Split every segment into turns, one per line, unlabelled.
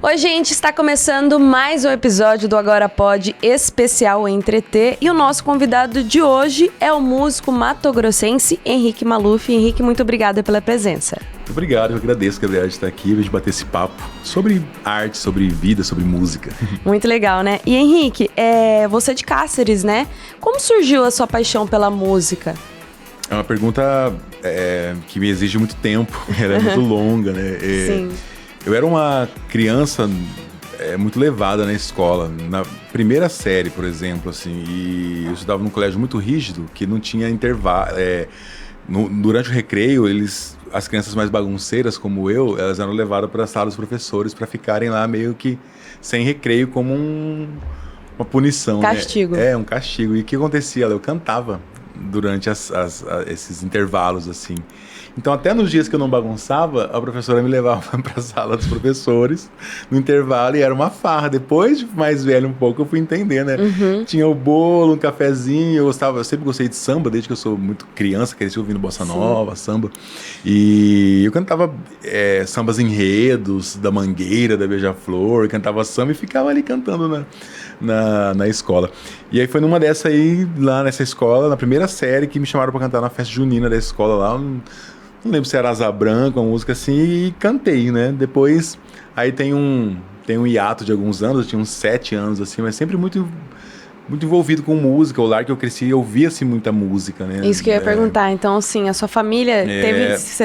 Oi, gente, está começando mais um episódio do Agora Pode especial Entreter e o nosso convidado de hoje é o músico matogrossense Henrique Maluf. Henrique, muito obrigada pela presença.
Muito obrigado, eu agradeço, Gabriel, de estar aqui, de bater esse papo sobre arte, sobre vida, sobre música.
Muito legal, né? E Henrique, você é de Cáceres, né? Como surgiu a sua paixão pela música?
É uma pergunta que me exige muito tempo, ela é muito longa, né?
Sim.
Eu era uma criança muito levada na escola, na primeira série, por exemplo, assim, e eu estudava num colégio muito rígido, que não tinha intervalo. Durante o recreio, as crianças mais bagunceiras, como eu, elas eram levadas para a sala dos professores para ficarem lá meio que sem recreio, como uma punição.
Castigo.
Né? Um castigo. E o que acontecia? Eu cantava durante esses intervalos, assim. Então, até nos dias que eu não bagunçava, a professora me levava para a sala dos professores no intervalo e era uma farra. Depois de mais velho um pouco, eu fui entender, né?
Uhum.
Tinha o bolo, um cafezinho, eu sempre gostei de samba, desde que eu sou muito criança, cresci ouvindo bossa nova, samba. E eu cantava sambas enredos, da Mangueira, da Beija-Flor, cantava samba e ficava ali cantando na escola. E aí foi numa dessa aí, lá nessa escola, na primeira série, que me chamaram para cantar na festa junina da escola lá. Não lembro se era Asa Branca, uma música assim, e cantei, né? Depois, aí tem um hiato de alguns anos, eu tinha uns 7 anos, assim, mas sempre muito, muito envolvido com música. O lar que eu cresci, eu ouvia-se muita música, né?
Isso que eu ia perguntar. Então, assim, a sua família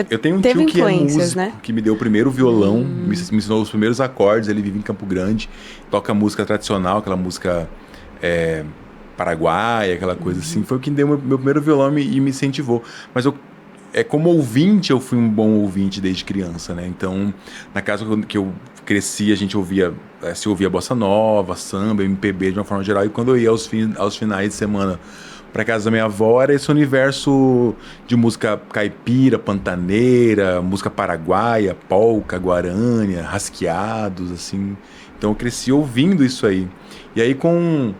eu tenho um
teve
tio que é
influências,
músico,
né?
que me deu o primeiro violão, me ensinou os primeiros acordes, ele vive em Campo Grande, toca música tradicional, aquela música paraguaia, aquela coisa assim. Foi o que deu meu primeiro violão e me incentivou. Mas como ouvinte, eu fui um bom ouvinte desde criança, né? Então, na casa que eu cresci, a gente se ouvia bossa nova, samba, MPB de uma forma geral. E quando eu ia aos finais de semana para casa da minha avó, era esse universo de música caipira, pantaneira, música paraguaia, polca, guarânia, rasqueados, assim. Então, eu cresci ouvindo isso aí. E aí, com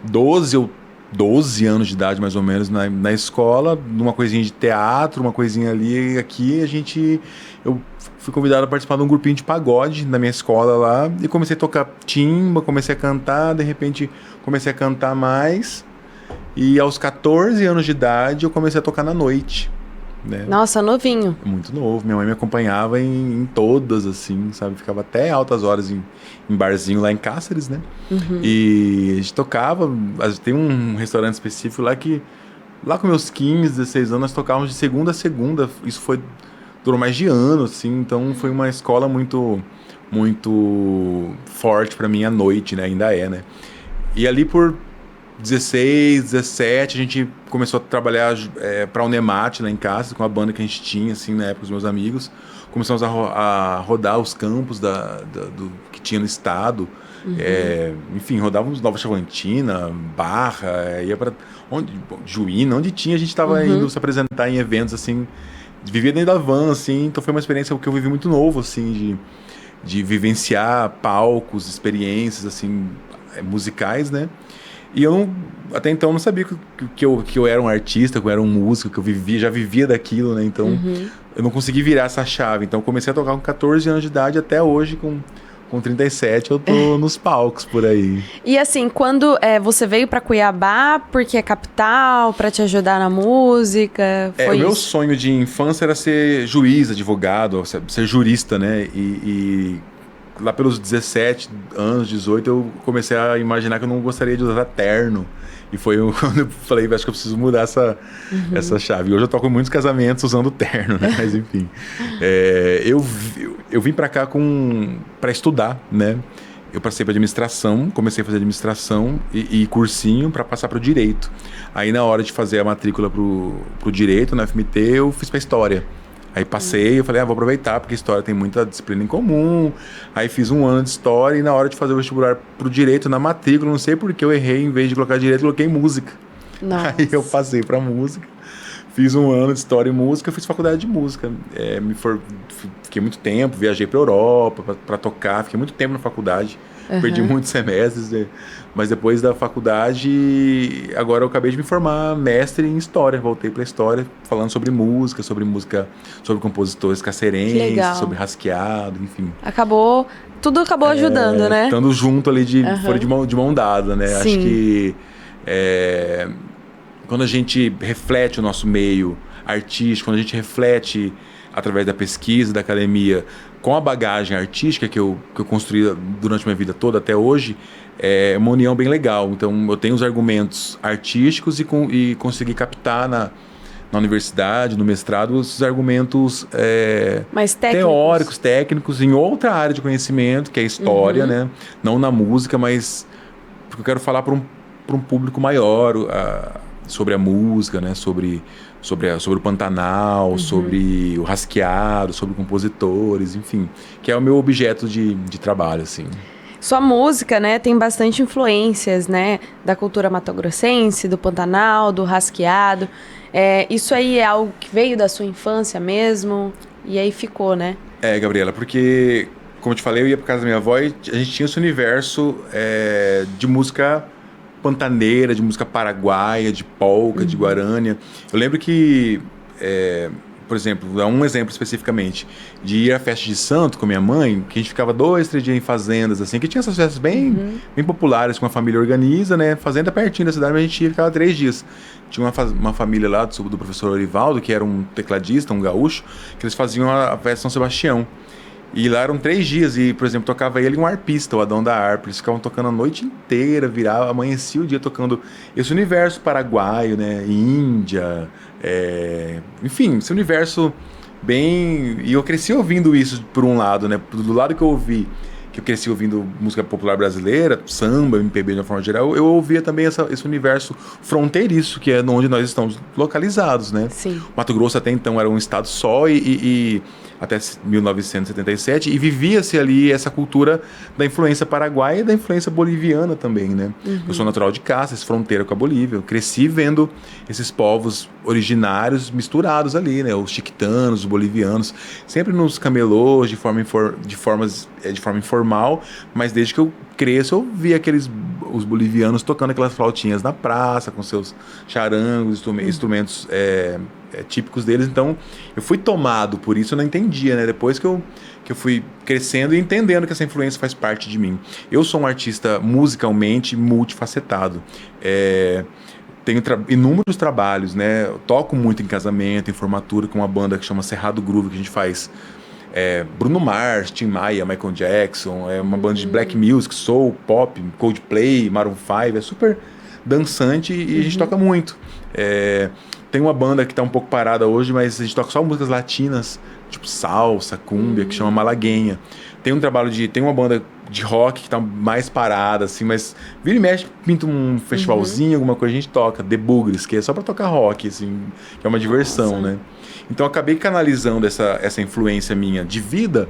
12 anos de idade, mais ou menos, na escola, numa coisinha de teatro, uma coisinha ali e aqui, eu fui convidado a participar de um grupinho de pagode na minha escola lá, e comecei a tocar timba, comecei a cantar, de repente comecei a cantar mais, e aos 14 anos de idade eu comecei a tocar na noite. Né?
Nossa, novinho.
Muito novo. Minha mãe me acompanhava em todas, assim, sabe? Ficava até altas horas em barzinho lá em Cáceres, né?
Uhum.
E a gente tocava. Tem um restaurante específico lá que, lá com meus 15, 16 anos, nós tocávamos de segunda a segunda. Isso durou mais de ano, assim. Então foi uma escola muito, muito forte pra mim à noite, né? Ainda é, né? E ali por 16, 17, a gente começou a trabalhar para a Unemat lá em casa, com a banda que a gente tinha, assim, na época, os meus amigos. Começamos a rodar os campos do que tinha no estado. Uhum. Enfim, rodávamos Nova Chavantina, Barra, ia para Juína, onde tinha, a gente estava indo se apresentar em eventos, assim, vivia dentro da van, assim. Então foi uma experiência que eu vivi muito novo, assim, de vivenciar palcos, experiências, assim, musicais, né? E eu até então não sabia que eu era um artista, que eu era um músico, que eu já vivia daquilo, né? Então eu não consegui virar essa chave. Então eu comecei a tocar com 14 anos de idade, até hoje com 37 eu tô nos palcos por aí.
E assim, quando você veio pra Cuiabá, porque é capital, pra te ajudar na música?
O meu sonho de infância era ser juiz, advogado, ser jurista, né? E lá pelos 17 anos, 18, eu comecei a imaginar que eu não gostaria de usar terno. E foi quando eu falei, acho que eu preciso mudar essa chave. Hoje eu toco em muitos casamentos usando terno, né? Mas enfim. Eu vim pra cá pra estudar, né? Eu passei para administração, comecei a fazer administração e cursinho para passar para o direito. Aí na hora de fazer a matrícula pro direito, na FMT, eu fiz para história. Aí passei, eu falei, vou aproveitar, porque história tem muita disciplina em comum. Aí fiz 1 ano de história e na hora de fazer o vestibular pro direito, na matrícula, não sei porque eu errei, em vez de colocar direito, eu coloquei música.
Nossa.
Aí eu passei pra música, fiz 1 ano de história e música, fiz faculdade de música. Fiquei muito tempo, viajei pra Europa pra tocar, fiquei muito tempo na faculdade. perdi muitos semestres, né? Mas depois da faculdade, agora eu acabei de me formar mestre em História. Voltei para História, falando sobre música, sobre compositores caceirenses, sobre Rasqueado, enfim.
Tudo acabou ajudando, né?
Estando junto ali, fora de mão dada, né?
Sim.
Acho que quando a gente reflete o nosso meio artístico, quando a gente reflete através da pesquisa, da academia, com a bagagem artística que eu construí durante minha vida toda até hoje, é uma união bem legal. Então eu tenho os argumentos artísticos e consegui captar na universidade, no mestrado, os argumentos
mais
teóricos, técnicos, em outra área de conhecimento, que é a história, né? Não na música, mas porque eu quero falar para um público maior sobre a música, né? Sobre o Pantanal, sobre o Rasqueado, sobre compositores, enfim, que é o meu objeto de trabalho, assim.
Sua música, né, tem bastante influências, né, da cultura matogrossense, do Pantanal, do Rasqueado. Isso aí é algo que veio da sua infância mesmo? E aí ficou, né?
Gabriela, porque, como eu te falei, eu ia pra casa da minha avó e a gente tinha esse universo de música pantaneira, de música paraguaia, de polca, de guarânia. Eu lembro que, por exemplo, vou dar um exemplo especificamente, de ir à festa de santo com minha mãe, que a gente ficava 2, 3 dias em fazendas, assim, que tinha essas festas bem populares, que uma família organiza, né? Fazenda pertinho da cidade, mas a gente ia ficava 3 dias. Tinha uma família lá do professor Orivaldo, que era um tecladista, um gaúcho, que eles faziam a festa de São Sebastião. E lá eram 3 dias e, por exemplo, tocava ele um arpista, o Adão da Harpa. Eles ficavam tocando a noite inteira, amanhecia o dia tocando esse universo paraguaio, né? Índia, enfim, esse universo bem... E eu cresci ouvindo isso por um lado, né? Do lado que eu ouvi, que eu cresci ouvindo música popular brasileira, samba, MPB de uma forma geral, eu ouvia também esse universo fronteiriço, que é onde nós estamos localizados, né?
Sim.
Mato Grosso até então era um estado só e até 1977, e vivia-se ali essa cultura da influência paraguaia e da influência boliviana também, né? Eu sou natural de Caças, fronteira com a Bolívia. Eu cresci vendo esses povos originários misturados ali, né? Os chiquitanos, os bolivianos, sempre nos camelôs, de forma informal, mas desde que eu cresço, eu vi os bolivianos tocando aquelas flautinhas na praça, com seus charangos, instrumentos típicos deles. Então, eu fui tomado por isso, eu não entendia, né? Depois que eu fui crescendo e entendendo que essa influência faz parte de mim. Eu sou um artista musicalmente multifacetado. Tenho inúmeros trabalhos, né? Eu toco muito em casamento, em formatura, com uma banda que chama Cerrado Groove, que a gente faz Bruno Mars, Tim Maia, Michael Jackson, uma banda de black music, soul, pop, Coldplay, Maroon 5, é super dançante e a gente toca muito. Tem uma banda que está um pouco parada hoje, mas a gente toca só músicas latinas, tipo salsa, cúmbia, que chama Malaguenha. Tem uma banda de rock que está mais parada, assim, mas vira e mexe, pinta um festivalzinho, alguma coisa, a gente toca, The Bugres, que é só para tocar rock, assim, que é uma diversão, né? Então eu acabei canalizando essa influência minha de vida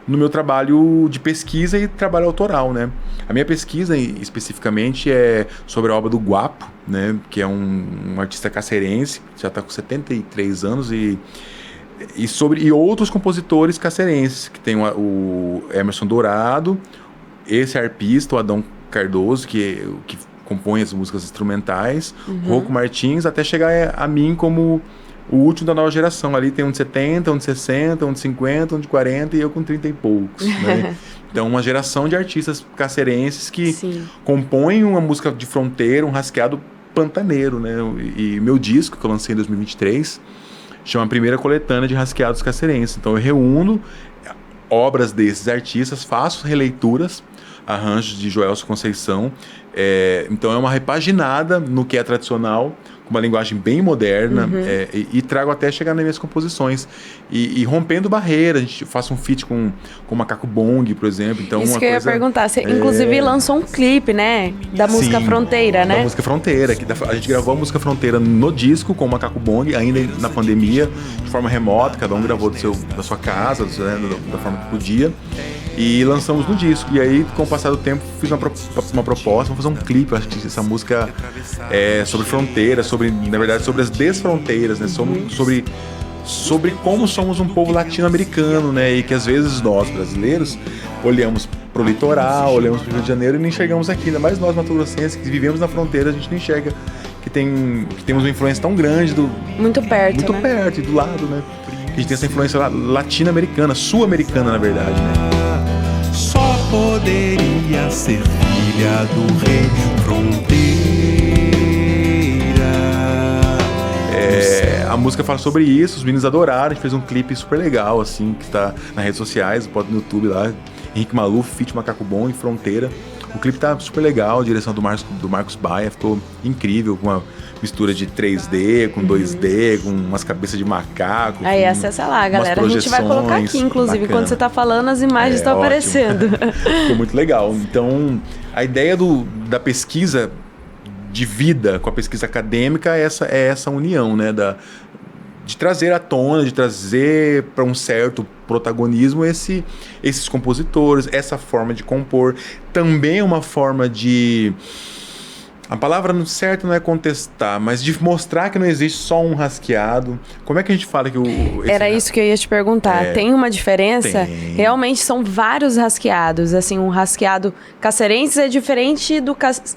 no meu trabalho de pesquisa e trabalho autoral, né? A minha pesquisa especificamente é sobre a obra do Guapo, né? Que é um artista caceirense, já está com 73 anos e outros compositores caceirenses, que tem o Emerson Dourado, esse arpista, o Adão Cardoso, que compõe as músicas instrumentais, Rocco Martins, até chegar a mim como o último da nova geração. Ali tem um de 70, um de 60, um de 50, um de 40 e eu com 30 e poucos, né? Então, uma geração de artistas caceirenses que compõem uma música de fronteira, um rasqueado pantaneiro, né? E meu disco, que eu lancei em 2023, chama a primeira coletânea de rasqueados caceirenses. Então, eu reúno obras desses artistas, faço releituras, arranjos de Joelson Conceição. Então, é uma repaginada no que é tradicional, com uma linguagem bem moderna, e trago até chegar nas minhas composições. E rompendo barreiras, a gente faz um feat com o Macaco Bong, por exemplo. Então,
isso que eu ia perguntar. Você, inclusive, lançou um clipe, né? Da música Fronteira, né?
Da música Fronteira. A gente gravou a música Fronteira no disco com o Macaco Bong, ainda na pandemia, de forma remota. Cada um gravou da sua casa, da forma que podia. E lançamos no disco. E aí, com o passar do tempo, fiz uma proposta, vamos fazer um clipe. Eu acho que essa música é sobre fronteira, na verdade, sobre as desfronteiras, né? Sobre como somos um povo latino-americano, né? E que às vezes nós, brasileiros, olhamos pro litoral, olhamos pro Rio de Janeiro e não enxergamos aqui. Ainda mais nós, mato-grossenses, que vivemos na fronteira, a gente não enxerga que temos uma influência tão grande
muito perto,
muito
né?
perto e do lado, né? A gente tem essa influência latino-americana, sul-americana, na verdade, né?
Só poderia ser filha do rei Fronteira.
A música fala sobre isso, os meninos adoraram, a gente fez um clipe super legal, assim, que tá nas redes sociais, pode no YouTube lá, Henrique Maluf, feat. Macaco Bom e Fronteira. O clipe tá super legal, a direção do Marcos Baia, ficou incrível, com uma mistura de 3D, com 2D, com umas cabeças de macaco.
Aí acessa lá, galera. A gente vai colocar aqui, inclusive, bacana. Quando você tá falando, as imagens estão aparecendo.
Ficou muito legal. Então, a ideia da pesquisa de vida com a pesquisa acadêmica é essa união, né? De trazer à tona, de trazer para um certo protagonismo esses compositores, essa forma de compor. Também é uma forma de... A palavra certa não é contestar, mas de mostrar que não existe só um rasqueado. Como é que a gente fala que
Era isso que eu ia te perguntar. Tem uma diferença?
Tem.
Realmente são vários rasqueados. Assim, um rasqueado cacerense é diferente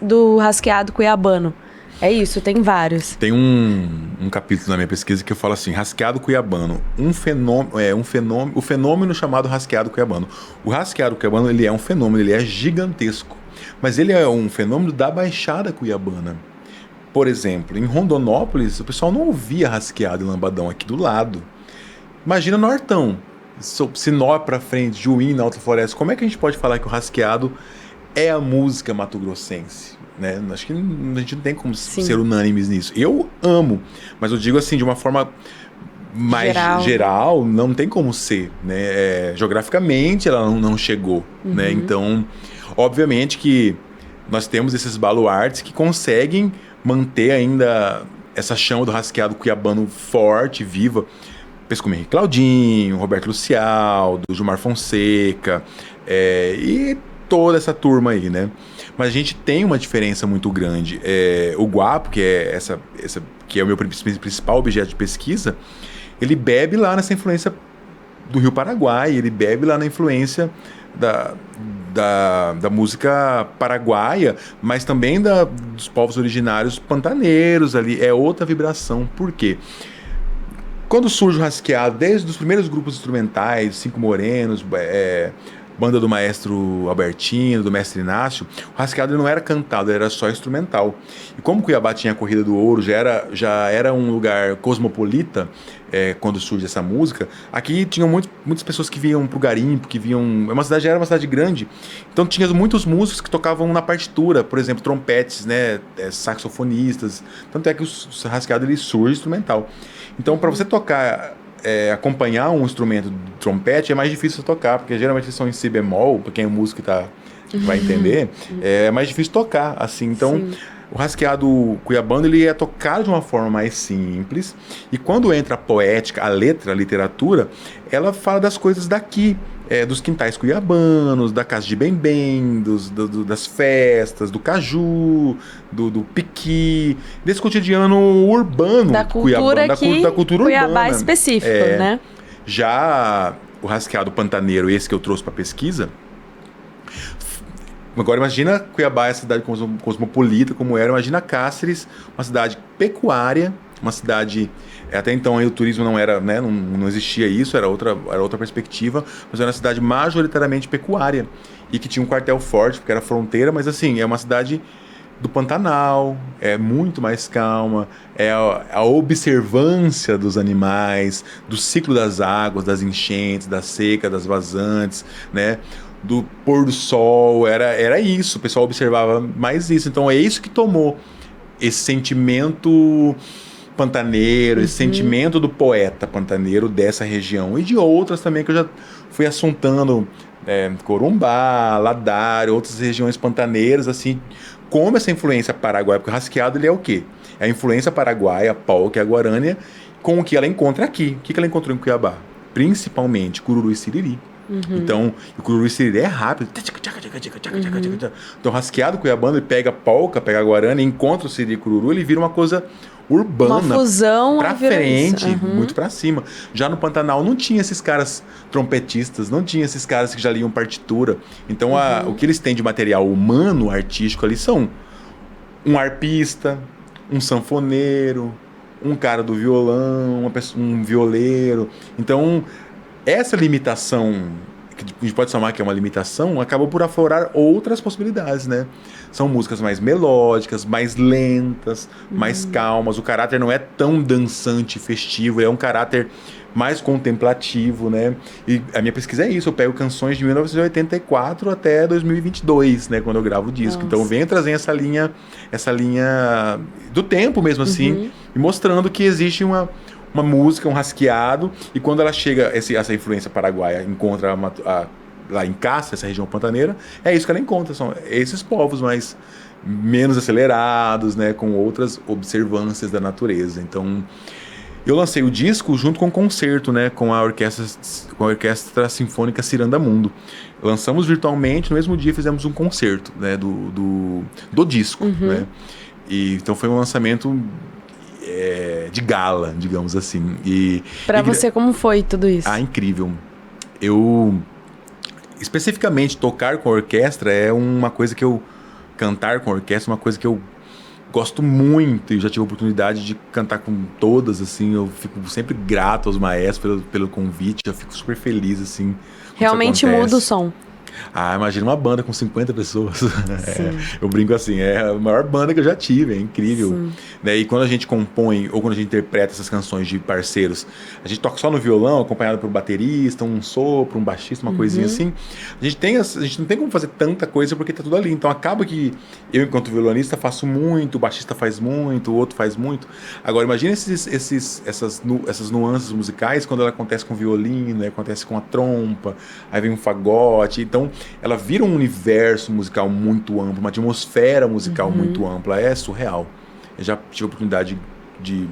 do rasqueado cuiabano. É isso, tem vários.
Tem um capítulo na minha pesquisa que eu falo assim, rasqueado cuiabano, o fenômeno chamado rasqueado cuiabano. O rasqueado cuiabano, ele é um fenômeno, ele é gigantesco, mas ele é um fenômeno da Baixada Cuiabana. Por exemplo, em Rondonópolis, o pessoal não ouvia rasqueado e lambadão aqui do lado. Imagina Nortão, Sinop pra frente, Juí, na Alta Floresta, como é que a gente pode falar que o rasqueado é a música mato-grossense? Né? Acho que a gente não tem como ser unânimes nisso. Eu amo, mas eu digo assim, de uma forma mais geral não tem como ser, né? Geograficamente ela não chegou, né? Então, obviamente que nós temos esses baluartes que conseguem manter ainda essa chama do rasqueado cuiabano forte, viva. Penso como Henrique Claudinho, Roberto Lucialdo, Gilmar Fonseca, e toda essa turma aí, né? Mas a gente tem uma diferença muito grande. O guapo, que é que é o meu principal objeto de pesquisa, ele bebe lá nessa influência do Rio Paraguai, ele bebe lá na influência da música paraguaia, mas também dos povos originários pantaneiros ali. É outra vibração. Por quê? Quando surge o rasqueado, desde os primeiros grupos instrumentais, Cinco Morenos, banda do maestro Albertino, do mestre Inácio, o rasqueado não era cantado, era só instrumental. E como Cuiabá tinha a Corrida do Ouro, já era um lugar cosmopolita, quando surge essa música, aqui tinham muitas pessoas que vinham pro garimpo, era uma cidade grande, então tinha muitos músicos que tocavam na partitura, por exemplo, trompetes, né, saxofonistas, tanto é que o rasqueado ele surge instrumental. Então, para você tocar... acompanhar um instrumento de trompete é mais difícil de tocar, porque geralmente eles são em si bemol, para quem é músico vai entender, é mais difícil tocar, assim. Então, o rasqueado cuiabano, ele é tocado de uma forma mais simples, e quando entra a poética, a letra, a literatura, ela fala das coisas daqui, dos quintais cuiabanos, da casa de bem-bem, das festas, do caju, do piqui, desse cotidiano urbano
da cultura
cuiabano, da cultura
Cuiabá
urbana.
Específico, né?
Já o rasqueado pantaneiro, esse que eu trouxe para pesquisa, agora imagina Cuiabá, essa cidade cosmopolita como era, imagina Cáceres, uma cidade pecuária, uma cidade... Até então aí o turismo não era, né, não existia isso, era outra perspectiva, mas era uma cidade majoritariamente pecuária e que tinha um quartel forte, porque era fronteira, mas assim, é uma cidade do Pantanal, é muito mais calma, é a observância dos animais, do ciclo das águas, das enchentes, da seca, das vazantes, né, do pôr do sol, era isso, o pessoal observava mais isso, então é isso que tomou esse sentimento pantaneiro, esse sentimento do poeta pantaneiro dessa região e de outras também que eu já fui assuntando, Corumbá, Ladário, outras regiões pantaneiras, assim, como essa influência paraguaia, porque o rasqueado ele é o quê? É a influência paraguaia, a polca, a guarânia, com o que ela encontra aqui. O que ela encontrou em Cuiabá? Principalmente cururu e siriri. Então, o cururu e siriri é rápido. Então, o rasqueado cuiabano, ele pega a polca, pega a guarânia, encontra o siriri e cururu, ele vira uma coisa urbana.
Uma fusão
pra frente,
uhum.
muito pra cima. Já no Pantanal não tinha esses caras trompetistas, não tinha esses caras que já liam partitura. Então o que eles têm de material humano, artístico ali são um arpista, um sanfoneiro, um cara do violão, um violeiro. Então, essa limitação, que a gente pode chamar que é uma limitação, acabou por aflorar outras possibilidades, né? São músicas mais melódicas, mais lentas, mais calmas. O caráter não é tão dançante e festivo, é um caráter mais contemplativo, né? E a minha pesquisa é isso, eu pego canções de 1984 até 2022, né? Quando eu gravo o disco. Nossa. Então vem trazendo essa linha do tempo mesmo assim, e mostrando que existe uma música, um rasqueado, e quando ela chega, essa influência paraguaia encontra lá em Caça, essa região pantaneira, é isso que ela encontra, são esses povos mais menos acelerados, né? Com outras observâncias da natureza. Então, eu lancei o disco junto com o concerto, né, com a Orquestra Sinfônica Ciranda Mundo. Lançamos virtualmente, no mesmo dia fizemos um concerto, né, do disco, né? E, então foi um lançamento de gala, digamos assim.
Pra você, como foi tudo isso?
Incrível. Especificamente, tocar com a orquestra é uma coisa que cantar com a orquestra é uma coisa que eu gosto muito, e já tive a oportunidade de cantar com todas, assim, eu fico sempre grato aos maestros pelo convite, eu fico super feliz, assim.
Realmente muda o som.
Imagina uma banda com 50 pessoas. Eu brinco assim, é a maior banda que eu já tive, é incrível. Né? E quando a gente compõe, ou quando a gente interpreta essas canções de parceiros, a gente toca só no violão, acompanhado por um baterista, um sopro, um baixista, uma coisinha assim. A gente não tem como fazer tanta coisa porque tá tudo ali. Então acaba que eu, enquanto violonista, faço muito, o baixista faz muito, o outro faz muito. Agora, imagina essas nuances musicais quando ela acontece com o violino, acontece com a trompa, aí vem um fagote. Então, ela vira um universo musical muito amplo, uma atmosfera musical muito ampla, é surreal. Eu já tive a oportunidade de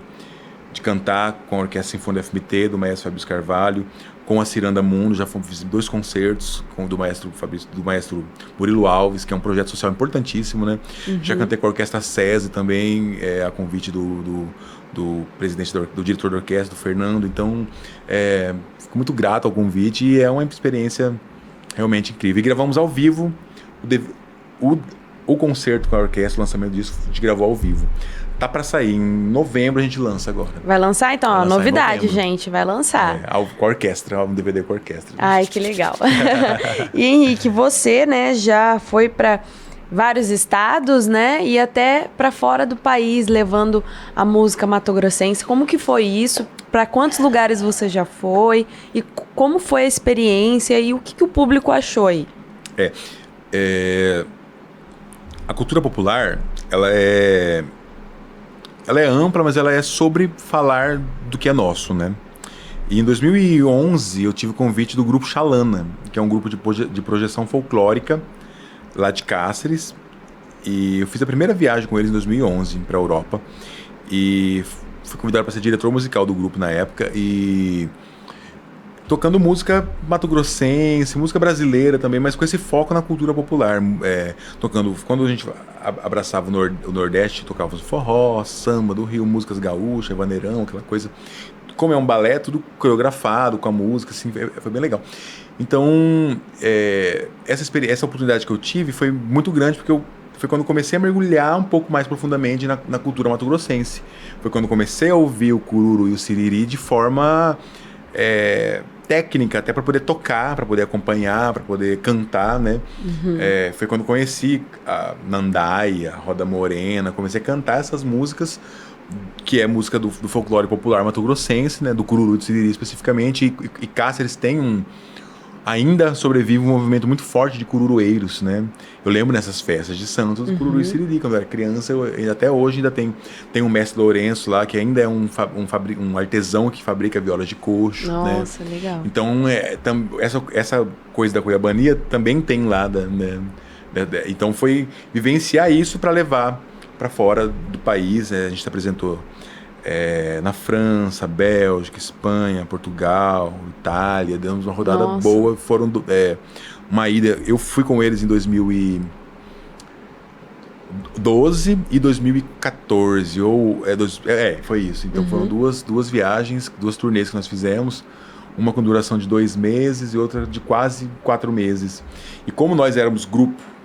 cantar com a Orquestra Sinfônica FMT, do maestro Fabrício Carvalho, com a Ciranda Mundo, já fiz 2 concertos do maestro Murilo Alves, que é um projeto social importantíssimo, né? Já cantei com a Orquestra SESI também, a convite do presidente, do diretor da orquestra, do Fernando. Então, fico muito grato ao convite e é uma experiência realmente incrível. E gravamos ao vivo o concerto com a orquestra, o lançamento disso, a gente gravou ao vivo. Tá pra sair, em novembro a gente lança agora.
Vai lançar então, ó, novidade, gente, vai lançar.
Com a orquestra, um DVD com a orquestra.
Ai, que legal. E Henrique, você, né, já foi pra vários estados, né, e até pra fora do país, levando a música matogrossense. Como que foi isso? Para quantos lugares você já foi? E como foi a experiência? E o que o público achou aí?
A cultura popular, ela é ampla, mas ela é sobre falar do que é nosso, né? E em 2011 eu tive o convite do grupo Xalana, que é um grupo de projeção folclórica lá de Cáceres. E eu fiz a primeira viagem com eles em 2011 para a Europa. E fui convidado para ser diretor musical do grupo na época e tocando música mato-grossense, música brasileira também, mas com esse foco na cultura popular. Tocando, quando a gente abraçava o Nordeste, tocava forró, samba do Rio, músicas gaúchas, vaneirão, aquela coisa. Como é um balé, tudo coreografado com a música, assim, foi bem legal. Então, essa oportunidade que eu tive foi muito grande, porque foi quando comecei a mergulhar um pouco mais profundamente na cultura mato-grossense. Foi quando comecei a ouvir o cururu e o siriri de forma técnica, até para poder tocar, para poder acompanhar, para poder cantar, né? Foi quando conheci a Nandaia, a Roda Morena, comecei a cantar essas músicas, que é música do folclore popular mato-grossense, né? Do cururu e do siriri especificamente, e Cáceres tem ainda sobrevive um movimento muito forte de cururueiros, né? Eu lembro nessas festas de Santos, cururu e siriri, quando eu era criança, até hoje ainda tem um mestre Lourenço lá, que ainda é um artesão que fabrica violas de coxo.
Nossa,
né?
Legal.
Então, essa coisa da cuiabania também tem lá, né? Então foi vivenciar isso para levar para fora do país, né? A gente apresentou na França, Bélgica, Espanha, Portugal, Itália, demos uma rodada boa, foram uma ida, eu fui com eles em 12 e 2014, foi isso. Então foram duas viagens, 2 turnês que nós fizemos, uma com duração de 2 meses e outra de quase 4 meses. E como nós éramos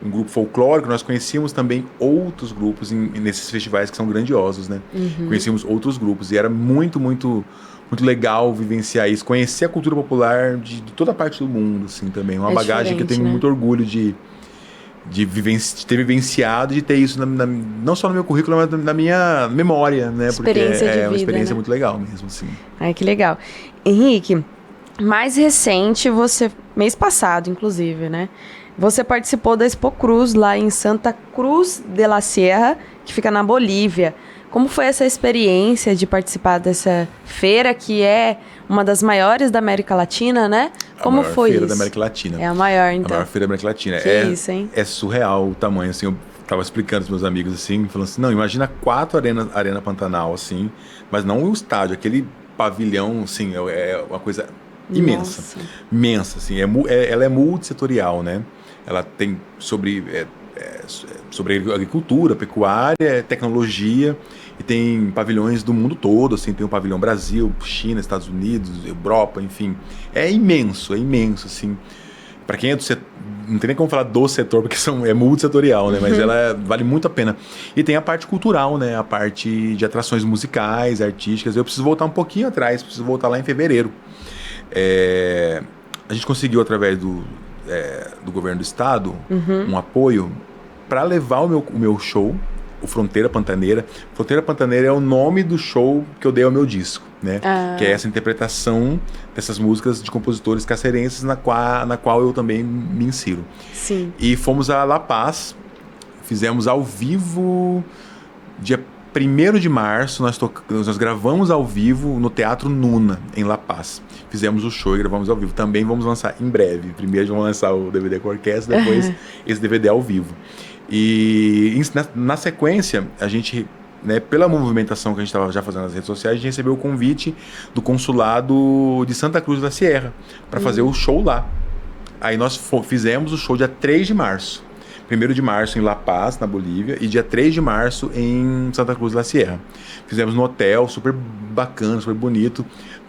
um grupo folclórico, nós conhecíamos também outros grupos nesses festivais que são grandiosos, né? Conhecíamos outros grupos e era muito, muito, muito legal vivenciar isso, conhecer a cultura popular de toda a parte do mundo, assim, também. Uma bagagem que eu tenho muito orgulho de ter vivenciado, de ter isso não só no meu currículo, mas na minha memória, né? Porque é uma experiência muito legal mesmo, assim.
Ai, que legal. Henrique, mais recente, mês passado, inclusive, né? Você participou da Expo Cruz lá em Santa Cruz de la Sierra, que fica na Bolívia. Como foi essa experiência de participar dessa feira, que é uma das maiores da América Latina, né? Como foi isso?
A maior feira da América Latina.
É a maior, então.
A maior feira da América Latina.
Isso, hein?
É surreal o tamanho, assim. Eu tava explicando pros meus amigos, assim, falando assim, não, imagina 4 Arena Pantanal, assim, mas não o estádio, aquele pavilhão, assim, é uma coisa imensa. Nossa. Imensa, assim. Ela é multissetorial, né? Ela tem sobre agricultura, pecuária, tecnologia, e tem pavilhões do mundo todo, assim, tem o pavilhão Brasil, China, Estados Unidos, Europa, enfim. É imenso, assim. Para quem é do setor, não tem nem como falar do setor, porque é multissetorial, né? Mas ela vale muito a pena. E tem a parte cultural, né? A parte de atrações musicais, artísticas. Eu preciso voltar um pouquinho atrás, preciso voltar lá em fevereiro. A gente conseguiu, através do governo do estado, um apoio para levar o meu show, o Fronteira Pantaneira. Fronteira Pantaneira é o nome do show que eu dei ao meu disco, né? Que é essa interpretação dessas músicas de compositores cacerenses na qual eu também me insiro.
Sim.
E fomos a La Paz, fizemos ao vivo, dia 1º de março, nós gravamos ao vivo no Teatro Nuna, em La Paz. Fizemos o show e gravamos ao vivo. Também vamos lançar em breve. Primeiro vamos lançar o DVD com a orquestra, depois esse DVD ao vivo. E na sequência, a gente, né, pela movimentação que a gente estava já fazendo nas redes sociais, a gente recebeu o convite do consulado de Santa Cruz da Sierra para fazer o show lá. Aí nós fizemos o show dia 3 de março. 1º de março em La Paz, na Bolívia, e dia 3 de março em Santa Cruz da Sierra. Fizemos no hotel, super bacana, super bonito,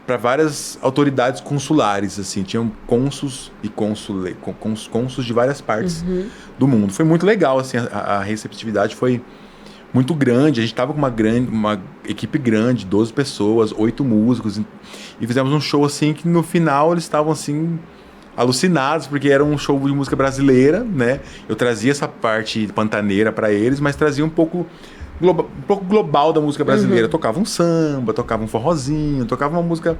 para várias autoridades consulares, assim, tinham cônsuls e cônsuls de várias partes do mundo. Foi muito legal, assim, a receptividade foi muito grande. A gente estava com uma equipe grande, 12 pessoas, 8 músicos, e fizemos um show, assim, que no final eles estavam, assim, alucinados, porque era um show de música brasileira, né? Eu trazia essa parte pantaneira para eles, mas trazia um pouco global da música brasileira. Tocava um samba, tocava um forrozinho, tocava uma música...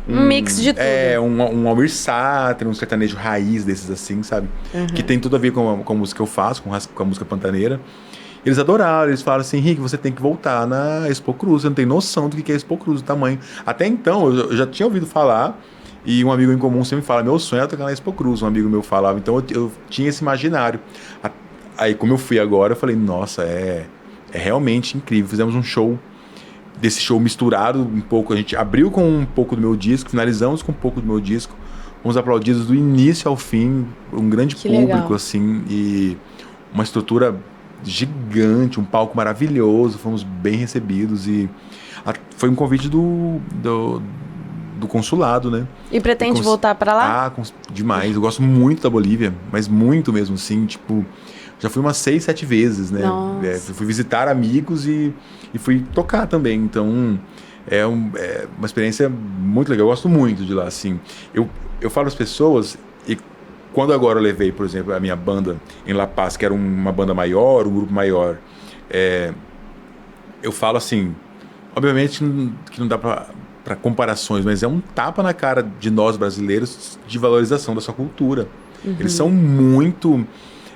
Um mix de tudo.
Um Almir Sater, um sertanejo raiz desses assim, sabe? Que tem tudo a ver com a música que eu faço, com a música pantaneira. Eles adoraram, eles falaram assim, Henrique, você tem que voltar na Expo Cruz, você não tem noção do que é Expo Cruz, o tamanho. Até então, eu já tinha ouvido falar, e um amigo em comum sempre fala, meu sonho é tocar na Expo Cruz, um amigo meu falava, então eu tinha esse imaginário. Aí, como eu fui agora, eu falei, nossa, é realmente incrível. Fizemos um show, desse show misturado um pouco, a gente abriu com um pouco do meu disco, finalizamos com um pouco do meu disco, fomos aplaudidos do início ao fim, um grande público, legal. Assim, e uma estrutura gigante, um palco maravilhoso, fomos bem recebidos, e foi um convite do consulado, né?
E pretende voltar para lá?
Demais, eu gosto muito da Bolívia, mas muito mesmo, assim, tipo... Já fui umas 6, 7 vezes, né? Fui visitar amigos e fui tocar também. Então, é uma experiência muito legal. Eu gosto muito de lá, assim. Eu falo às pessoas, e quando agora eu levei, por exemplo, a minha banda em La Paz, que era uma banda maior, um grupo maior, eu falo assim, obviamente que não dá para comparações, mas é um tapa na cara de nós brasileiros de valorização da sua cultura. Eles são muito...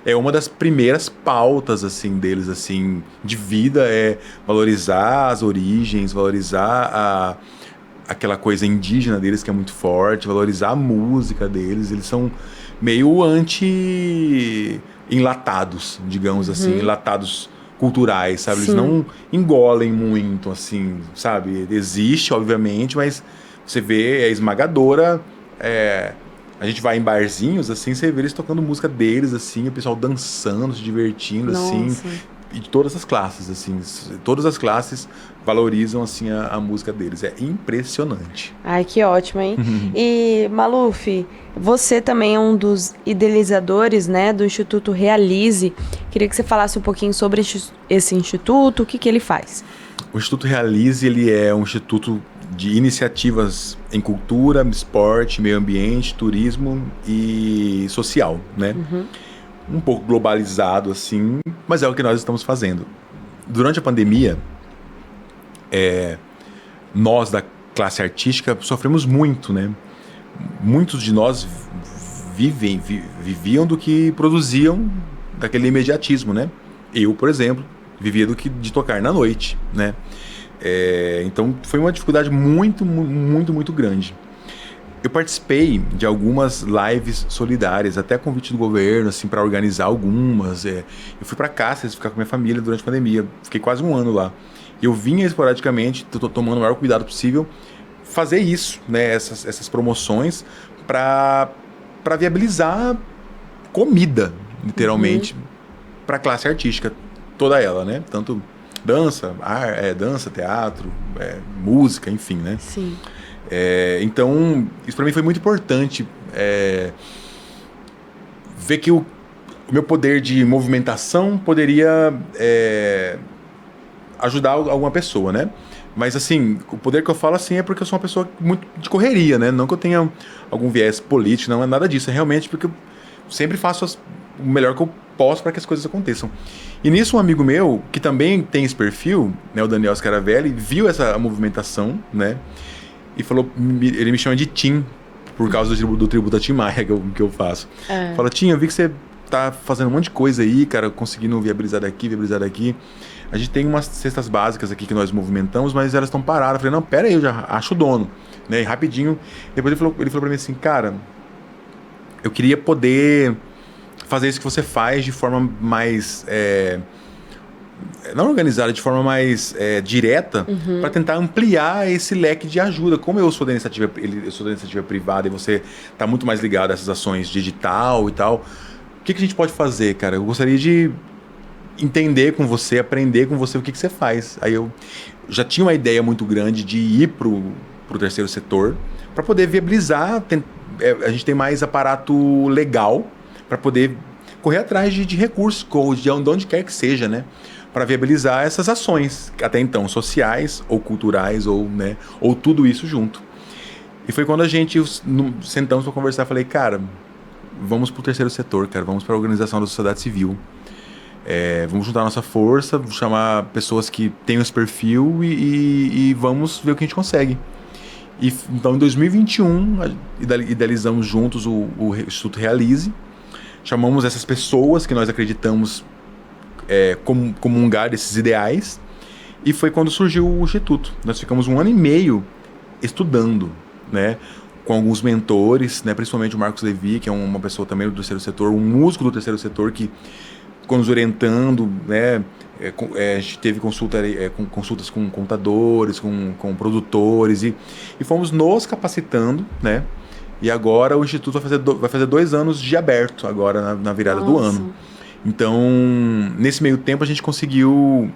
uma das primeiras pautas, assim, deles, assim, de vida, é valorizar as origens, valorizar aquela coisa indígena deles que é muito forte, valorizar a música deles. Eles são meio anti-enlatados, digamos assim, enlatados culturais, sabe? Sim. Eles não engolem muito, assim, sabe? Existe, obviamente, mas você vê, é esmagadora, a gente vai em barzinhos, assim, você vê eles tocando música deles, assim, o pessoal dançando, se divertindo, nossa. Assim. de todas as classes, assim, todas as classes valorizam, assim, a música deles. É impressionante.
Ai, que ótimo, hein? E, Maluf, você também é um dos idealizadores, né, do Instituto Realize. Queria que você falasse um pouquinho sobre esse instituto, o que ele faz.
O Instituto Realize, ele é um instituto de iniciativas em cultura, esporte, meio ambiente, turismo e social, né? Um pouco globalizado, assim, mas é o que nós estamos fazendo. Durante a pandemia, nós da classe artística sofremos muito, né? Muitos de nós viviam do que produziam, daquele imediatismo, né? Eu, por exemplo, vivia de tocar na noite, né? Então foi uma dificuldade muito, muito, muito grande. Eu participei de algumas lives solidárias, até convite do governo, assim, para organizar algumas. Eu fui para Cáceres ficar com minha família durante a pandemia. Fiquei quase um ano lá. Eu vinha esporadicamente, tomando o maior cuidado possível, fazer isso, né? Essas promoções para viabilizar comida, literalmente, para a classe artística, toda ela, né? Tanto dança, teatro, música, enfim, né?
Sim.
Então, isso para mim foi muito importante, ver que o meu poder de movimentação poderia ajudar alguma pessoa, né? Mas, assim, o poder que eu falo, assim, é porque eu sou uma pessoa muito de correria, né? Não que eu tenha algum viés político, não é nada disso. É realmente porque eu sempre faço o melhor que eu posso para que as coisas aconteçam. E nisso, um amigo meu, que também tem esse perfil, né, o Daniel Scaravelli, viu essa movimentação, né? E falou, ele me chama de Tim, por causa do tributo a Tim Maia que eu faço. Fala, Tim, eu vi que você tá fazendo um monte de coisa aí, cara, conseguindo viabilizar daqui. A gente tem umas cestas básicas aqui que nós movimentamos, mas elas estão paradas. Eu falei, não, pera aí, eu já acho o dono. Né? E rapidinho, depois ele falou pra mim assim, cara, eu queria poder fazer isso que você faz de forma mais... não organizada, de forma mais direta, para tentar ampliar esse leque de ajuda. Como eu sou da iniciativa privada e você está muito mais ligado a essas ações digital e tal, o que a gente pode fazer, cara? Eu gostaria de entender com você, aprender com você o que você faz. Aí eu já tinha uma ideia muito grande de ir pro terceiro setor para poder viabilizar. A gente tem mais aparato legal para poder correr atrás de recursos, de onde quer que seja, né? Para viabilizar essas ações, até então sociais ou culturais, ou tudo isso junto. E foi quando a gente sentamos para conversar, falei, cara, vamos para o terceiro setor, cara, vamos para a organização da sociedade civil. Vamos juntar nossa força, chamar pessoas que tenham esse perfil e vamos ver o que a gente consegue. Então, em 2021, idealizamos juntos o Instituto Realize, chamamos essas pessoas que nós acreditamos comungar desses ideais, e foi quando surgiu o Instituto. Nós ficamos 1 ano e meio estudando, né, com alguns mentores, né, principalmente o Marcos Levi, que é uma pessoa também do terceiro setor, um músico do terceiro setor que ficou nos orientando, né, a gente teve consultas com contadores, com produtores, e fomos nos capacitando, né, e agora o Instituto vai fazer 2 anos de aberto, agora na virada do ano. Então, nesse meio tempo, a gente conseguiu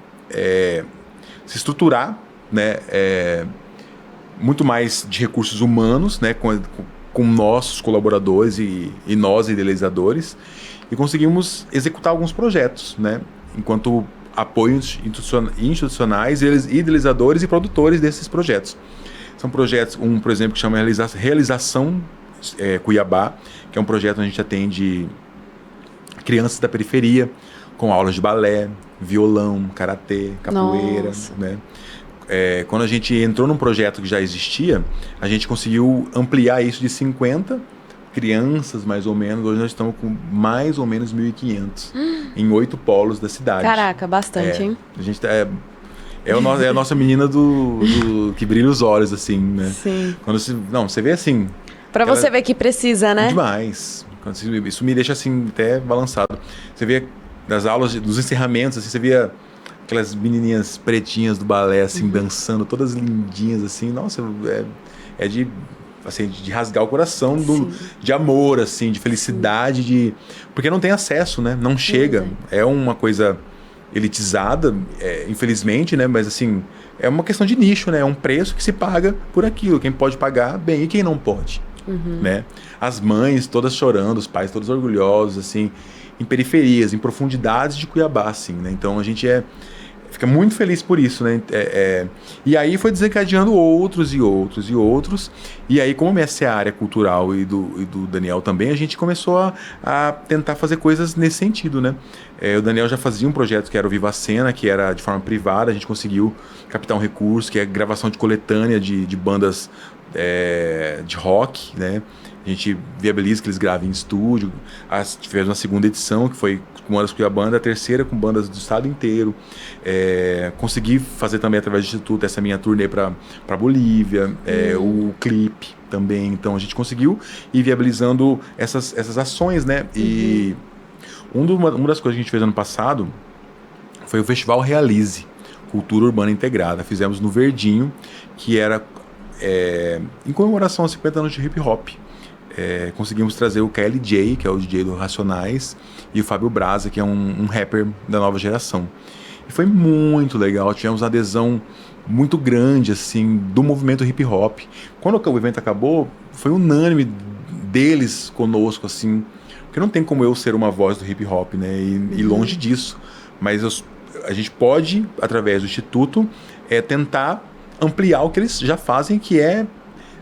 se estruturar, né, muito mais de recursos humanos, né, com nossos colaboradores e nós, idealizadores, e conseguimos executar alguns projetos, né, enquanto apoios institucionais, idealizadores e produtores desses projetos. São projetos, por exemplo, que chama Realização Cuiabá, que é um projeto onde a gente atende crianças da periferia, com aulas de balé, violão, karatê, capoeira, né? Quando a gente entrou num projeto que já existia, a gente conseguiu ampliar isso de 50 crianças, mais ou menos. Hoje nós estamos com mais ou menos 1.500 em 8 polos da cidade.
Caraca, bastante, hein?
A gente é a nossa menina do que brilha os olhos, assim, né?
Sim.
Quando você vê assim...
Pra você ver que precisa, né?
Demais. Isso me deixa, assim, até balançado. Você vê das aulas, dos encerramentos, assim, você via aquelas menininhas pretinhas do balé, assim, dançando, todas lindinhas, assim. Nossa, de rasgar o coração, de amor, assim, de felicidade, porque não tem acesso, né? Não chega. É uma coisa elitizada, infelizmente, né? Mas assim, é uma questão de nicho, né? É um preço que se paga por aquilo. Quem pode pagar, bem, e quem não pode, né? As mães todas chorando, os pais todos orgulhosos, assim, em periferias, em profundidades de Cuiabá, assim, né? Então a gente fica muito feliz por isso, né? E aí foi desencadeando outros. E aí, como essa é a área cultural e do Daniel também, a gente começou a tentar fazer coisas nesse sentido, né? O Daniel já fazia um projeto que era o Viva a Cena, que era de forma privada. A gente conseguiu captar um recurso, que é gravação de coletânea de bandas de rock, né? A gente viabiliza que eles gravem em estúdio. Tivemos uma segunda edição, que foi com bandas Cuiabá, a terceira com bandas do estado inteiro. Consegui fazer também, através do Instituto, essa minha turnê para Bolívia, o clipe também. Então a gente conseguiu ir viabilizando essas ações, né? E uma das coisas que a gente fez ano passado foi o Festival Realize, Cultura Urbana Integrada. Fizemos no Verdinho, que era em comemoração aos 50 anos de hip hop. Conseguimos trazer o KLJ, que é o DJ do Racionais, e o Fábio Braza, que é um rapper da nova geração. E foi muito legal, tivemos uma adesão muito grande, assim, do movimento hip hop. Quando o evento acabou, foi unânime deles conosco, assim, porque não tem como eu ser uma voz do hip hop, né, e longe disso. Mas a gente pode, através do Instituto, tentar ampliar o que eles já fazem, que é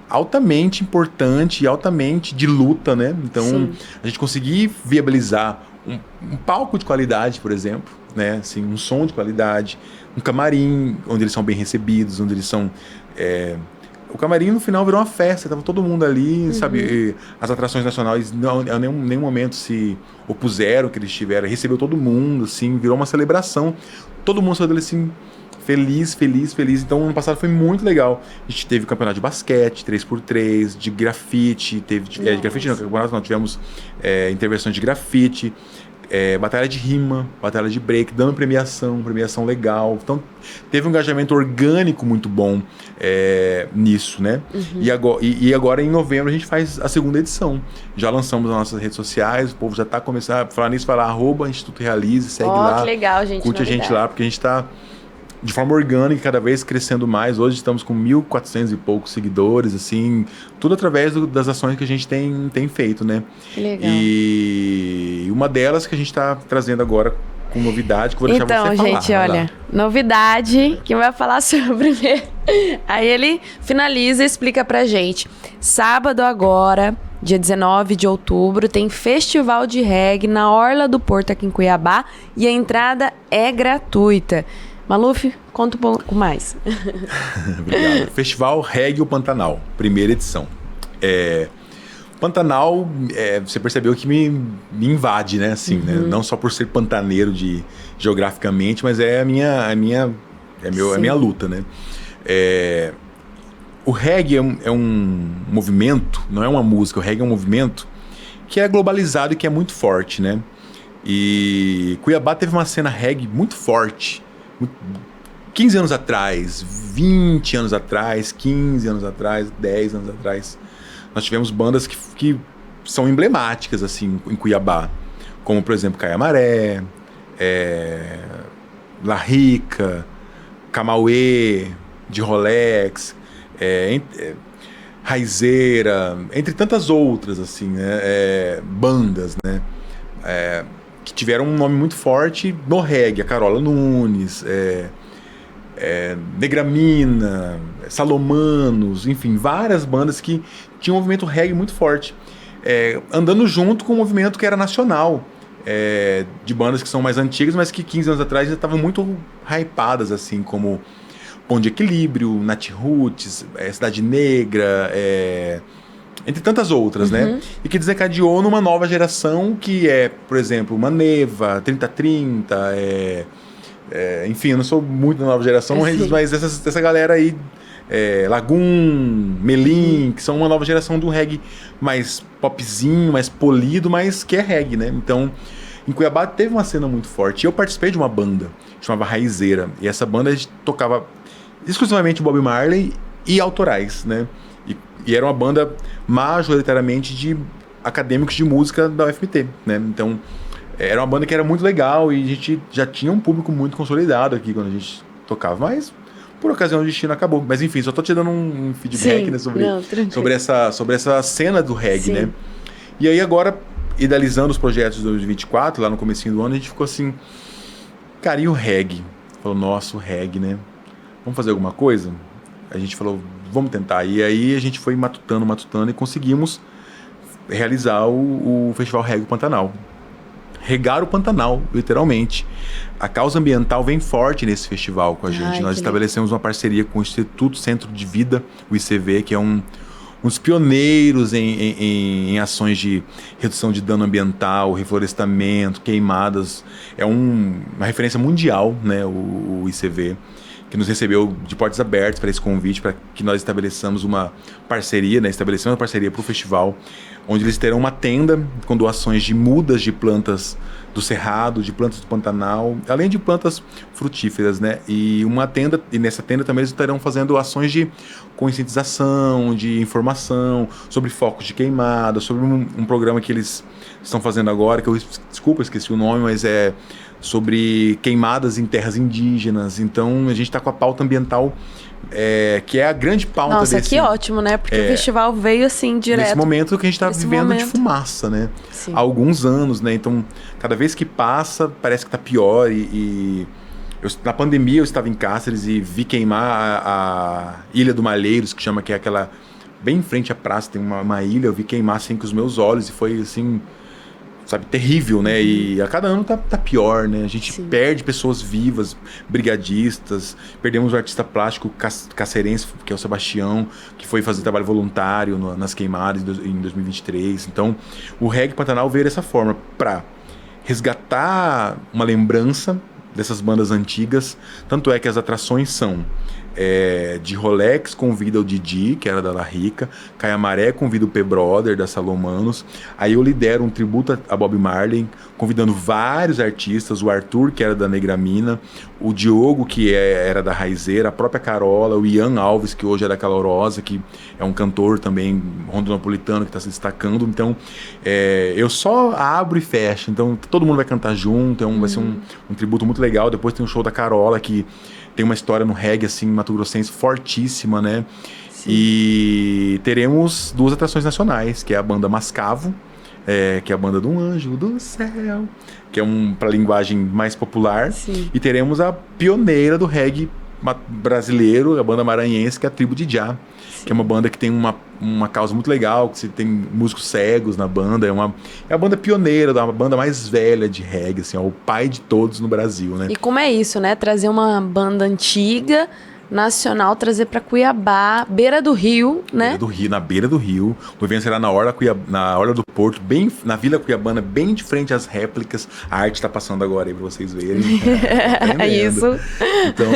altamente importante e altamente de luta, né? Então, sim, a gente conseguir viabilizar um palco de qualidade, por exemplo, né? Assim, um som de qualidade, um camarim onde eles são bem recebidos, onde eles são... O camarim, no final, virou uma festa, tava todo mundo ali, sabe? E as atrações nacionais não, em nenhum momento se opuseram que eles tiveram, recebeu todo mundo, assim, virou uma celebração. Todo mundo saiu dele, assim, feliz. Então, ano passado foi muito legal. A gente teve campeonato de basquete, 3x3, de grafite, de grafite não, campeonato não, tivemos intervenções de grafite, batalha de rima, batalha de break, dando premiação legal. Então, teve um engajamento orgânico muito bom nisso, né? E agora, em novembro, a gente faz a segunda edição. Já lançamos nas nossas redes sociais, o povo já está começando a falar nisso, @Instituto Realize, segue lá. Que legal, gente. Curte novidade. A gente lá, porque a gente está de forma orgânica, cada vez crescendo mais. Hoje estamos com 1.400 e poucos seguidores, assim, tudo através das ações que a gente tem feito, né? Que legal. E uma delas que a gente está trazendo agora com novidade, que eu vou deixar você falar.
Então, gente, olha, novidade, quem vai falar sobre aí ele finaliza e explica pra gente. Sábado agora, dia 19 de outubro, tem Festival de Reggae na Orla do Porto, aqui em Cuiabá, e a entrada é gratuita. Maluf, conta um pouco mais.
Obrigado. Festival Reggae o Pantanal, primeira edição. Pantanal, você percebeu que me invade, né? Assim, né? Não só por ser pantaneiro geograficamente, mas é a minha luta, né? O reggae é um movimento, não é uma música, o reggae é um movimento que é globalizado e que é muito forte, né? E Cuiabá teve uma cena reggae muito forte, 15 anos atrás, 20 anos atrás, 15 anos atrás, 10 anos atrás. Nós tivemos bandas que são emblemáticas, assim, em Cuiabá. Como, por exemplo, Caia Maré, La Rica, Camauê, de Rolex, Raizeira, entre tantas outras, assim, né? Bandas, né? Que tiveram um nome muito forte no reggae. A Carola Nunes, Negramina, Salomanos, enfim, várias bandas que tinham um movimento reggae muito forte, andando junto com um movimento que era nacional, de bandas que são mais antigas, mas que 15 anos atrás já estavam muito hypadas, assim, como Ponto de Equilíbrio, Nat Roots, Cidade Negra, entre tantas outras, né? E que desencadeou numa nova geração que por exemplo, Maneva, 3030, enfim, eu não sou muito da nova geração, mas essa galera aí, Lagoon, Melim, que são uma nova geração do reggae mais popzinho, mais polido, mas que é reggae, né? Então, em Cuiabá teve uma cena muito forte. Eu participei de uma banda, chamava Raizeira, e essa banda a gente tocava exclusivamente Bob Marley e autorais, né? E era uma banda majoritariamente de acadêmicos de música da UFMT, né? Então, era uma banda que era muito legal e a gente já tinha um público muito consolidado aqui quando a gente tocava, mas por ocasião do destino acabou. Mas enfim, só tô te dando um feedback,
Sim,
né,
não,
sobre essa cena do reggae,
Sim.
né? E aí agora, idealizando os projetos de 2024, lá no comecinho do ano, a gente ficou assim, cara, e o reggae? Falou, nossa, o reggae, né? Vamos fazer alguma coisa? A gente falou, vamos tentar. E aí a gente foi matutando e conseguimos realizar o Festival Reggae Pantanal. Regar o Pantanal, literalmente. A causa ambiental vem forte nesse festival com a gente. Nós estabelecemos uma parceria com o Instituto Centro de Vida, o ICV, que é um dos pioneiros em ações de redução de dano ambiental, reflorestamento, queimadas. É uma referência mundial, né, o ICV, que nos recebeu de portas abertas para esse convite, para que nós estabeleçamos uma parceria, né, estabelecemos uma parceria para o festival, onde eles terão uma tenda com doações de mudas de plantas do Cerrado, de plantas do Pantanal, além de plantas frutíferas, né? E nessa tenda também eles estarão fazendo ações de conscientização, de informação sobre focos de queimada, sobre um programa que eles estão fazendo agora, que desculpa, esqueci o nome, mas é sobre queimadas em terras indígenas. Então a gente está com a pauta ambiental, que é a grande pauta
Nossa, que ótimo, né? Porque o festival veio assim, direto.
Nesse momento que a gente está vivendo de fumaça, né?
Sim.
Há alguns anos, né? Então, cada vez que passa, parece que tá pior. Na pandemia, eu estava em Cáceres e vi queimar a Ilha do Malheiros, que chama, que é aquela... Bem em frente à praça, tem uma ilha, eu vi queimar assim com os meus olhos e foi assim... Sabe, terrível, né? E a cada ano tá pior, né? A gente perde pessoas vivas, brigadistas, perdemos o artista plástico cacerense, que é o Sebastião, que foi fazer trabalho voluntário nas queimadas em 2023. Então, o Reggae Pantanal veio dessa forma, para resgatar uma lembrança dessas bandas antigas. Tanto é que as atrações são... de Rolex convida o Didi, que era da La Rica, Caiamaré convida o P-Brother, da Salomanos. Aí eu lidero um tributo a Bob Marley, convidando vários artistas, o Arthur, que era da Negramina, o Diogo, que era da Raizeira, a própria Carola, o Ian Alves, que hoje é da Calorosa, que é um cantor também rondonapolitano que está se destacando. Então eu só abro e fecho, então todo mundo vai cantar junto, vai ser um tributo muito legal. Depois tem um show da Carola, que tem uma história no reggae, assim, mato-grossense, fortíssima, né? Sim. E teremos 2 atrações nacionais, que é a banda Mascavo, que é a banda do Anjo do Céu, que é para linguagem mais popular. Sim. E teremos a pioneira do reggae brasileiro, a banda maranhense, que é a Tribo de Já, que é uma banda que tem uma causa muito legal, que você tem músicos cegos na banda, é a banda pioneira, a banda mais velha de reggae, assim, é o pai de todos no Brasil, né?
E como é isso, né? Trazer uma banda antiga, nacional, trazer para Cuiabá, beira do Rio, né?
Na beira do Rio. O evento será na Orla do Porto, bem na Vila Cuiabana, bem de frente às réplicas. A arte está passando agora aí para vocês verem.
É isso.
Então,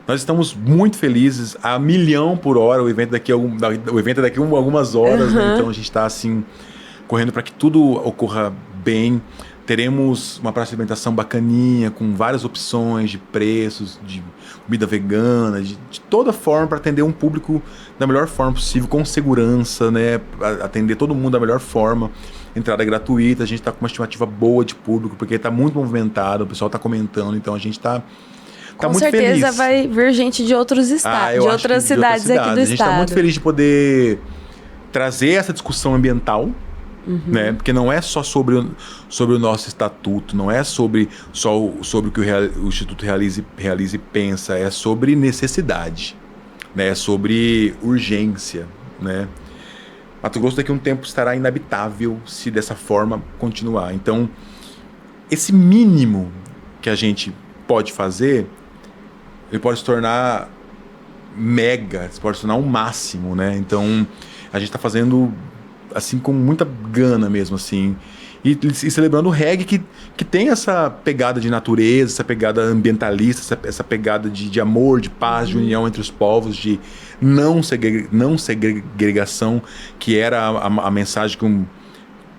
nós estamos muito felizes, a 1.000.000 por hora, o evento é daqui a algumas horas, né? Então a gente está assim, correndo para que tudo ocorra bem. Teremos uma praça de alimentação bacaninha, com várias opções de preços, de comida vegana, de toda forma, para atender um público da melhor forma possível, com segurança, né? Atender todo mundo da melhor forma. Entrada gratuita, a gente está com uma estimativa boa de público, porque está muito movimentado, o pessoal está comentando, então a gente está...
Com certeza vai vir gente de outros estados, de outras cidades aqui do estado.
A gente está muito feliz de poder trazer essa discussão ambiental, né? Porque não é só sobre o nosso estatuto, não é sobre o que o Instituto realiza e pensa, é sobre necessidade, né? É sobre urgência, né? Mato Grosso daqui a um tempo estará inabitável se dessa forma continuar. Então, esse mínimo que a gente pode fazer, ele pode se tornar mega, pode se tornar um máximo, né? Então, a gente está fazendo assim com muita gana mesmo, assim. E celebrando o reggae que tem essa pegada de natureza, essa pegada ambientalista, essa pegada de amor, de paz, de união entre os povos, de não segregação, que era a mensagem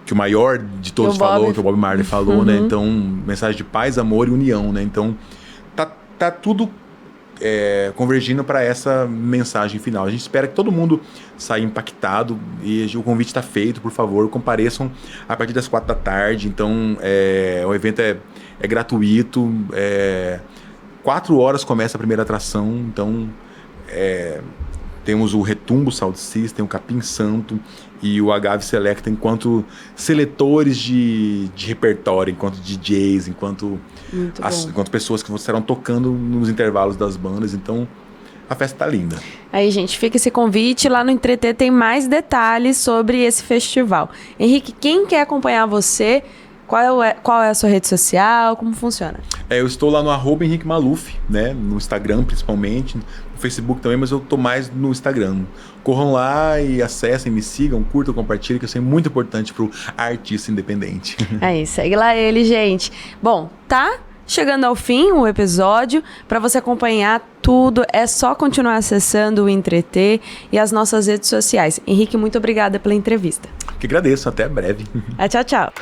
que o maior de todos falou, que o Bob Marley falou, né? Então, mensagem de paz, amor e união, né? Então, tá tudo convergindo para essa mensagem final. A gente espera que todo mundo saia impactado e o convite está feito, por favor, compareçam a partir das 4 da tarde. Então, o evento é gratuito, 4 horas começa a primeira atração, então temos o Retumbo Sound System, o Capim Santo e o Agave Selecta enquanto seletores de repertório, enquanto DJs, enquanto pessoas que estarão tocando nos intervalos das bandas. Então, a festa tá linda.
Aí, gente, fica esse convite. Lá no Entreter tem mais detalhes sobre esse festival. Henrique, quem quer acompanhar você, qual é a sua rede social, como funciona?
Eu estou lá no @HenriqueMaluf, né? No Instagram, principalmente. No Facebook também, mas eu tô mais no Instagram. Corram lá e acessem, me sigam, curtam, compartilhem, que isso é muito importante pro artista independente.
Aí, segue lá ele, gente. Bom, tá chegando ao fim o episódio. Para você acompanhar tudo, é só continuar acessando o Entreter e as nossas redes sociais. Henrique, muito obrigada pela entrevista.
Que agradeço, até breve.
Tchau, tchau.